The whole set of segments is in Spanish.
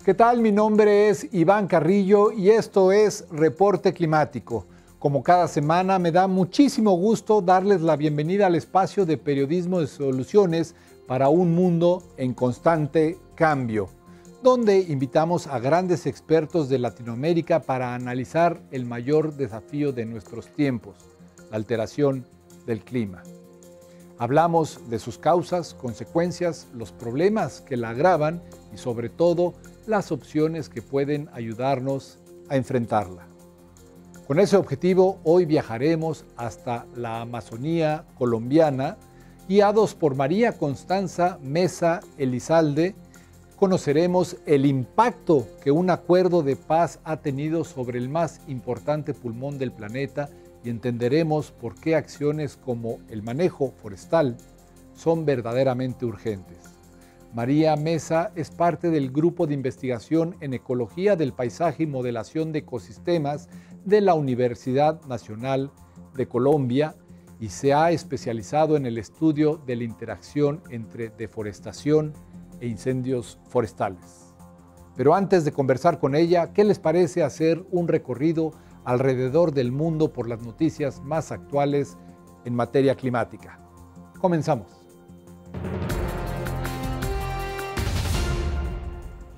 ¿Qué tal? Mi nombre es Iván Carrillo y esto es Reporte Climático. Como cada semana, me da muchísimo gusto darles la bienvenida al espacio de periodismo de soluciones para un mundo en constante cambio, donde invitamos a grandes expertos de Latinoamérica para analizar el mayor desafío de nuestros tiempos, la alteración del clima. Hablamos de sus causas, consecuencias, los problemas que la agravan y sobre todo las opciones que pueden ayudarnos a enfrentarla. Con ese objetivo, hoy viajaremos hasta la Amazonía colombiana, guiados por María Constanza Meza Elizalde. Conoceremos el impacto que un acuerdo de paz ha tenido sobre el más importante pulmón del planeta y entenderemos por qué acciones como el manejo forestal son verdaderamente urgentes. María Meza es parte del Grupo de Investigación en Ecología del Paisaje y Modelación de Ecosistemas de la Universidad Nacional de Colombia y se ha especializado en el estudio de la interacción entre deforestación e incendios forestales. Pero antes de conversar con ella, ¿qué les parece hacer un recorrido alrededor del mundo por las noticias más actuales en materia climática? Comenzamos.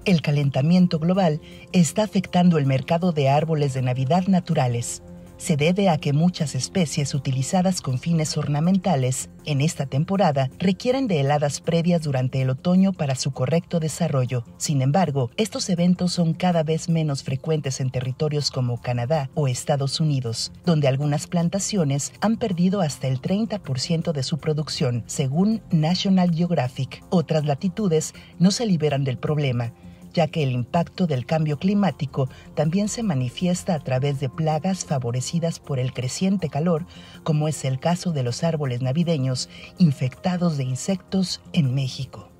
El calentamiento global está afectando el mercado de árboles de Navidad naturales. Se debe a que muchas especies utilizadas con fines ornamentales en esta temporada requieren de heladas previas durante el otoño para su correcto desarrollo. Sin embargo, estos eventos son cada vez menos frecuentes en territorios como Canadá o Estados Unidos, donde algunas plantaciones han perdido hasta el 30% de su producción, según National Geographic. Otras latitudes no se liberan del problema, ya que el impacto del cambio climático también se manifiesta a través de plagas favorecidas por el creciente calor, como es el caso de los árboles navideños infectados de insectos en México.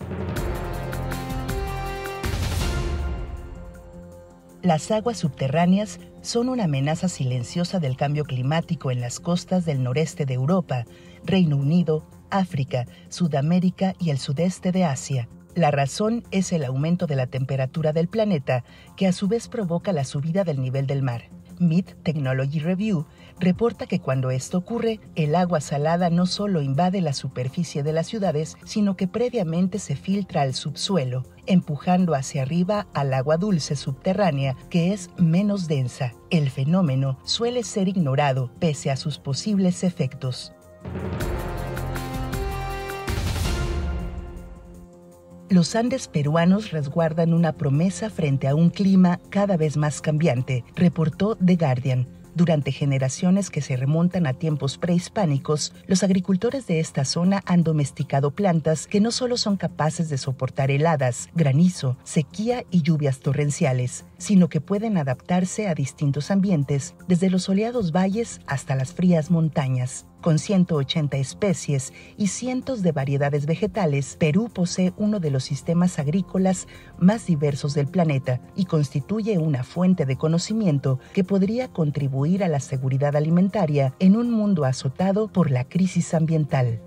Las aguas subterráneas son una amenaza silenciosa del cambio climático en las costas del noreste de Europa, Reino Unido, África, Sudamérica y el sudeste de Asia. La razón es el aumento de la temperatura del planeta, que a su vez provoca la subida del nivel del mar. Mead Technology Review reporta que cuando esto ocurre, el agua salada no solo invade la superficie de las ciudades, sino que previamente se filtra al subsuelo, empujando hacia arriba al agua dulce subterránea, que es menos densa. El fenómeno suele ser ignorado pese a sus posibles efectos. Los Andes peruanos resguardan una promesa frente a un clima cada vez más cambiante, reportó The Guardian. Durante generaciones que se remontan a tiempos prehispánicos, los agricultores de esta zona han domesticado plantas que no solo son capaces de soportar heladas, granizo, sequía y lluvias torrenciales, sino que pueden adaptarse a distintos ambientes, desde los soleados valles hasta las frías montañas. Con 180 especies y cientos de variedades vegetales, Perú posee uno de los sistemas agrícolas más diversos del planeta y constituye una fuente de conocimiento que podría contribuir a la seguridad alimentaria en un mundo azotado por la crisis ambiental.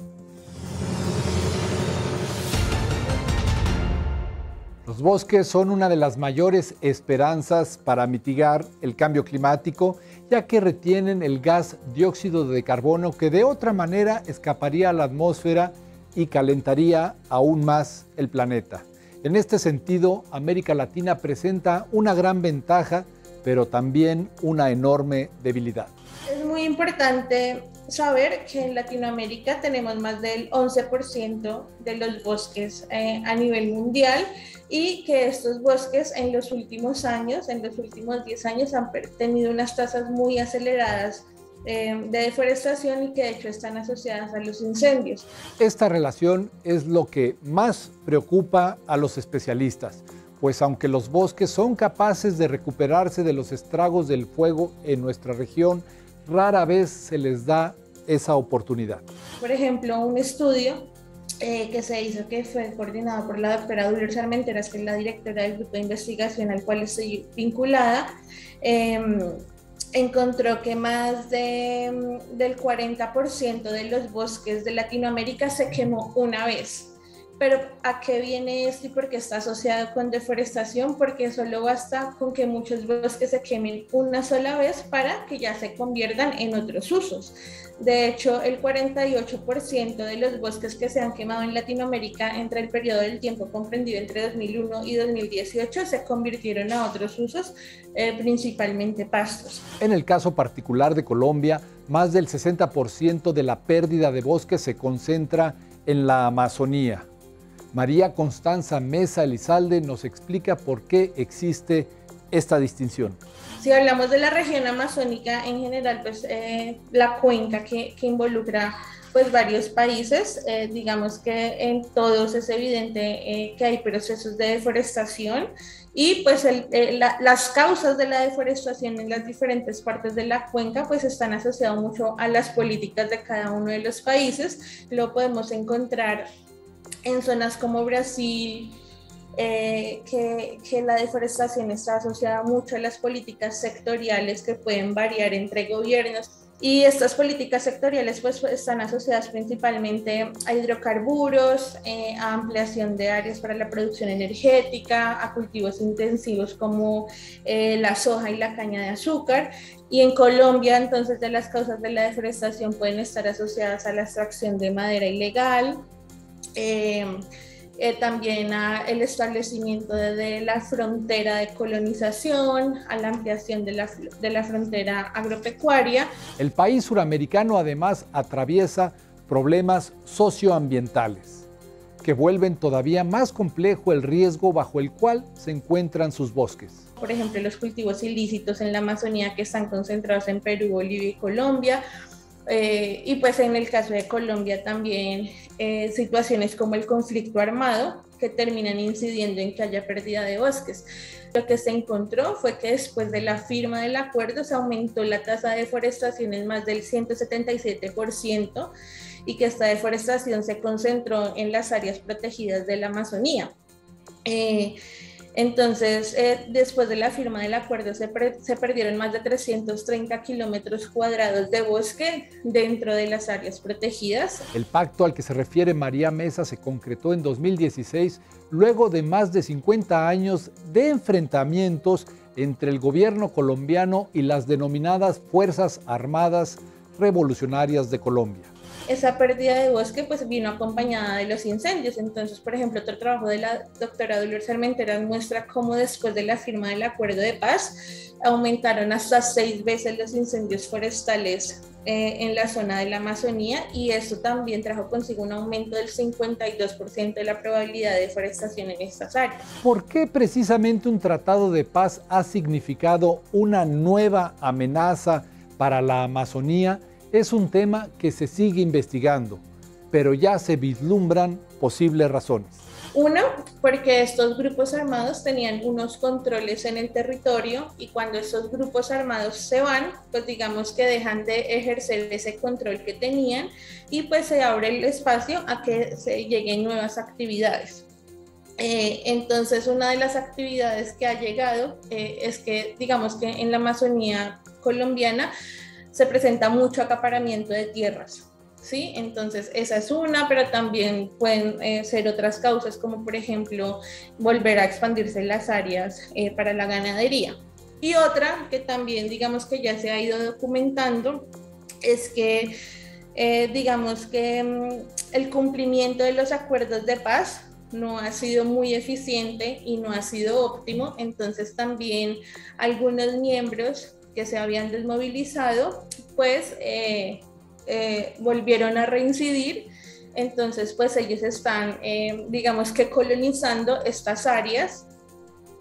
Los bosques son una de las mayores esperanzas para mitigar el cambio climático, ya que retienen el gas dióxido de carbono que de otra manera escaparía a la atmósfera y calentaría aún más el planeta. En este sentido, América Latina presenta una gran ventaja, pero también una enorme debilidad. Es muy importante saber que en Latinoamérica tenemos más del 11% de los bosques a nivel mundial y que estos bosques en los últimos años, en los últimos 10 años, han tenido unas tasas muy aceleradas de deforestación y que de hecho están asociadas a los incendios. Esta relación es lo que más preocupa a los especialistas, pues aunque los bosques son capaces de recuperarse de los estragos del fuego en nuestra región, rara vez se les da esa oportunidad. Por ejemplo, un estudio que se hizo, que fue coordinado por la doctora Dolores Armenteras, que es la directora del grupo de investigación al cual estoy vinculada, encontró que más del 40% de los bosques de Latinoamérica se quemó una vez. Pero ¿a qué viene esto y por qué está asociado con deforestación? Porque solo basta con que muchos bosques se quemen una sola vez para que ya se conviertan en otros usos. De hecho, el 48% de los bosques que se han quemado en Latinoamérica entre el periodo del tiempo comprendido entre 2001 y 2018 se convirtieron a otros usos, principalmente pastos. En el caso particular de Colombia, más del 60% de la pérdida de bosques se concentra en la Amazonía. María Constanza Mesa Elizalde nos explica por qué existe esta distinción. Si hablamos de la región amazónica en general, pues la cuenca que involucra pues varios países, digamos que en todos es evidente que hay procesos de deforestación y pues las causas de la deforestación en las diferentes partes de la cuenca pues están asociadas mucho a las políticas de cada uno de los países. Lo podemos encontrar en zonas como Brasil, que la deforestación está asociada mucho a las políticas sectoriales que pueden variar entre gobiernos. Y estas políticas sectoriales pues están asociadas principalmente a hidrocarburos, a ampliación de áreas para la producción energética, a cultivos intensivos como la soja y la caña de azúcar. Y en Colombia, entonces, de las causas de la deforestación pueden estar asociadas a la extracción de madera ilegal, también al establecimiento de la frontera de colonización, a la ampliación de la frontera agropecuaria. El país suramericano además atraviesa problemas socioambientales que vuelven todavía más complejo el riesgo bajo el cual se encuentran sus bosques. Por ejemplo, los cultivos ilícitos en la Amazonía que están concentrados en Perú, Bolivia y Colombia. Y pues en el caso de Colombia también situaciones como el conflicto armado que terminan incidiendo en que haya pérdida de bosques. Lo que se encontró fue que después de la firma del acuerdo se aumentó la tasa de deforestación en más del 177% y que esta deforestación se concentró en las áreas protegidas de la Amazonía. Entonces, después de la firma del acuerdo se perdieron más de 330 kilómetros cuadrados de bosque dentro de las áreas protegidas. El pacto al que se refiere María Mesa se concretó en 2016, luego de más de 50 años de enfrentamientos entre el gobierno colombiano y las denominadas Fuerzas Armadas Revolucionarias de Colombia. Esa pérdida de bosque pues vino acompañada de los incendios. Entonces, por ejemplo, otro trabajo de la doctora Dolores Armenteras muestra cómo después de la firma del acuerdo de paz aumentaron hasta 6 veces los incendios forestales en la zona de la Amazonía, y esto también trajo consigo un aumento del 52% de la probabilidad de deforestación en estas áreas. ¿Por qué precisamente un tratado de paz ha significado una nueva amenaza para la Amazonía? Es un tema que se sigue investigando, pero ya se vislumbran posibles razones. Uno, porque estos grupos armados tenían unos controles en el territorio y cuando estos grupos armados se van, pues digamos que dejan de ejercer ese control que tenían y pues se abre el espacio a que se lleguen nuevas actividades. Entonces, una de las actividades que ha llegado es que digamos que en la Amazonía colombiana se presenta mucho acaparamiento de tierras, ¿sí? Entonces esa es una, pero también pueden ser otras causas, como por ejemplo volver a expandirse las áreas para la ganadería. Y otra que también digamos que ya se ha ido documentando es que digamos que el cumplimiento de los acuerdos de paz no ha sido muy eficiente y no ha sido óptimo. Entonces también algunos miembros que se habían desmovilizado, pues volvieron a reincidir. Entonces, pues ellos están, digamos que colonizando estas áreas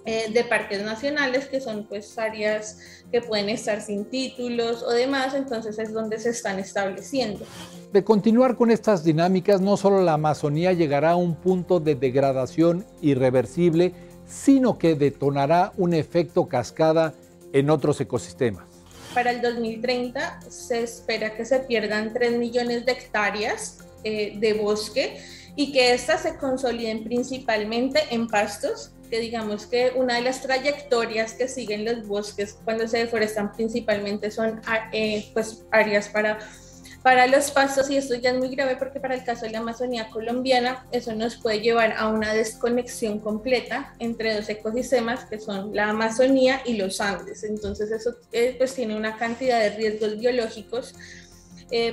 de parques nacionales, que son pues áreas que pueden estar sin títulos o demás, entonces es donde se están estableciendo. De continuar con estas dinámicas, no solo la Amazonía llegará a un punto de degradación irreversible, sino que detonará un efecto cascada en otros ecosistemas. Para el 2030 se espera que se pierdan 3 millones de hectáreas de bosque y que éstas se consoliden principalmente en pastos, que digamos que una de las trayectorias que siguen los bosques cuando se deforestan principalmente son pues áreas para Para los pastos, y esto ya es muy grave porque para el caso de la Amazonía colombiana, eso nos puede llevar a una desconexión completa entre dos ecosistemas que son la Amazonía y los Andes. Entonces eso pues tiene una cantidad de riesgos biológicos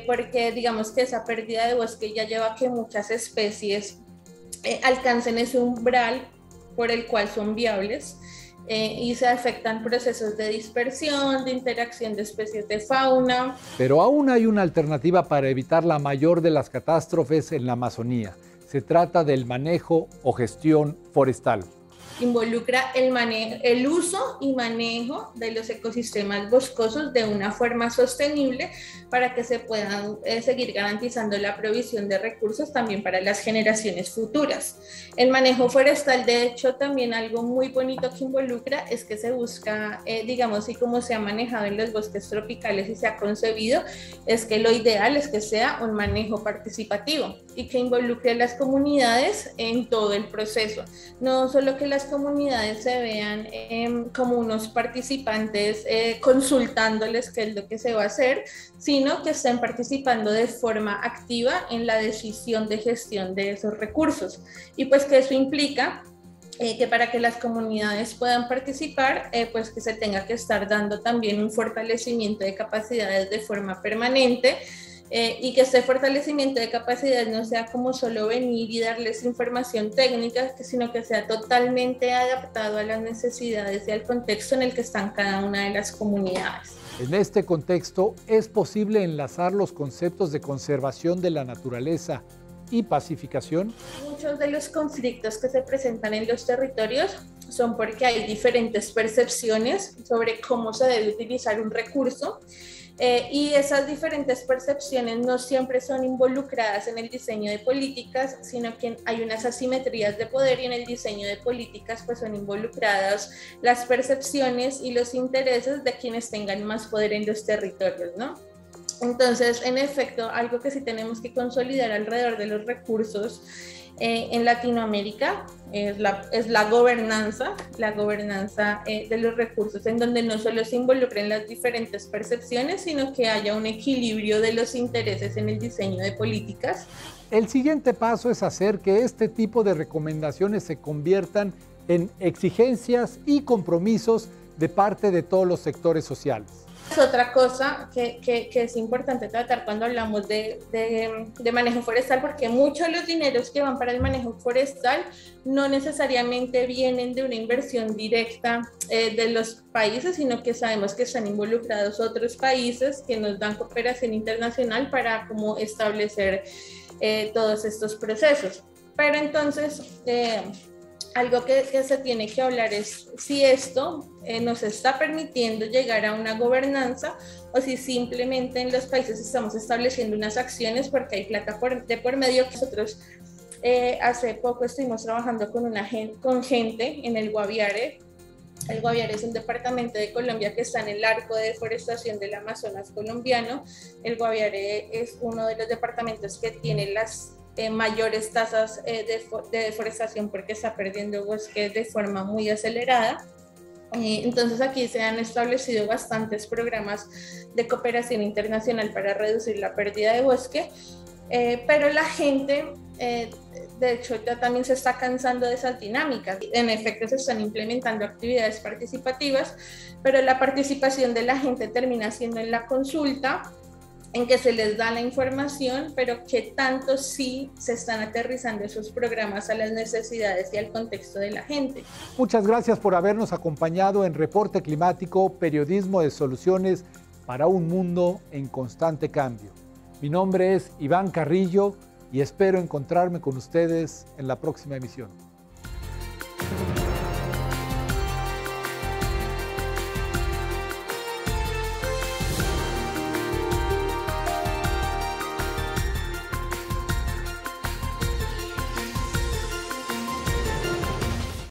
porque digamos que esa pérdida de bosque ya lleva a que muchas especies alcancen ese umbral por el cual son viables. Y se afectan procesos de dispersión, de interacción de especies de fauna. Pero aún hay una alternativa para evitar la mayor de las catástrofes en la Amazonía. Se trata del manejo o gestión forestal. Involucra el uso y manejo de los ecosistemas boscosos de una forma sostenible para que se puedan seguir garantizando la provisión de recursos también para las generaciones futuras. El manejo forestal, de hecho, también algo muy bonito que involucra es que se busca, digamos, y como se ha manejado en los bosques tropicales y se ha concebido, es que lo ideal es que sea un manejo participativo y que involucre a las comunidades en todo el proceso. No solo que las comunidades se vean como unos participantes consultándoles qué es lo que se va a hacer, sino que estén participando de forma activa en la decisión de gestión de esos recursos. Y pues que eso implica que para que las comunidades puedan participar, pues que se tenga que estar dando también un fortalecimiento de capacidades de forma permanente, y que este fortalecimiento de capacidades no sea como solo venir y darles información técnica, sino que sea totalmente adaptado a las necesidades y al contexto en el que están cada una de las comunidades. En este contexto, ¿es posible enlazar los conceptos de conservación de la naturaleza y pacificación? Muchos de los conflictos que se presentan en los territorios son porque hay diferentes percepciones sobre cómo se debe utilizar un recurso. Y esas diferentes percepciones no siempre son involucradas en el diseño de políticas, sino que hay unas asimetrías de poder y en el diseño de políticas pues son involucradas las percepciones y los intereses de quienes tengan más poder en los territorios, ¿no? Entonces, en efecto, algo que sí tenemos que consolidar alrededor de los recursos en Latinoamérica es la gobernanza de los recursos, en donde no solo se involucren las diferentes percepciones, sino que haya un equilibrio de los intereses en el diseño de políticas. El siguiente paso es hacer que este tipo de recomendaciones se conviertan en exigencias y compromisos de parte de todos los sectores sociales. Es otra cosa que es importante tratar cuando hablamos de manejo forestal, porque muchos de los dineros que van para el manejo forestal no necesariamente vienen de una inversión directa de los países, sino que sabemos que están involucrados otros países que nos dan cooperación internacional para como establecer todos estos procesos. Pero entonces, algo que se tiene que hablar es si esto nos está permitiendo llegar a una gobernanza o si simplemente en los países estamos estableciendo unas acciones porque hay plata de por medio. Nosotros hace poco estuvimos trabajando con gente en el Guaviare. El Guaviare es un departamento de Colombia que está en el arco de deforestación del Amazonas colombiano. El Guaviare es uno de los departamentos que tiene las mayores tasas de deforestación porque está perdiendo bosque de forma muy acelerada. Entonces aquí se han establecido bastantes programas de cooperación internacional para reducir la pérdida de bosque, pero la gente de hecho ya también se está cansando de esas dinámicas. En efecto se están implementando actividades participativas, pero la participación de la gente termina siendo en la consulta, en que se les da la información, pero que tanto sí se están aterrizando esos programas a las necesidades y al contexto de la gente. Muchas gracias por habernos acompañado en Reporte Climático, periodismo de soluciones para un mundo en constante cambio. Mi nombre es Iván Carrillo y espero encontrarme con ustedes en la próxima emisión.